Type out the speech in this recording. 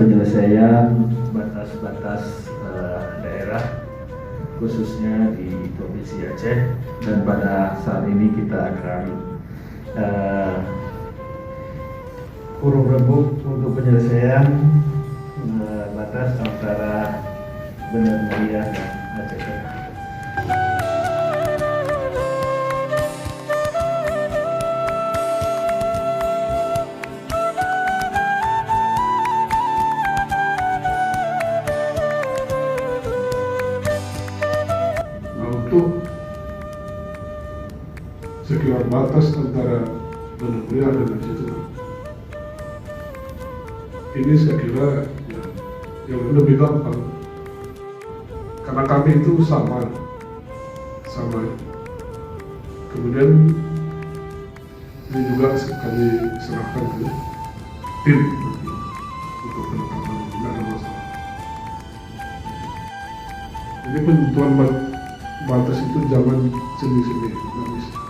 penyelesaian batas-batas daerah khususnya di Provinsi Aceh, dan pada saat ini kita akan kurung rembuk untuk penyelesaian batas antara Bener Meriah dan Aceh Tengah. Untuk sekitar batas antara Bener Meriah dan Aceh Tengah, ini saya kira yang lebih gampang karena kami itu sama. Kemudian ini juga kami serahkan ke tim untuk penetapan, tidak ada masalah. Jadi penentuan batas itu jangan sendiri-sendiri, nggak bisa.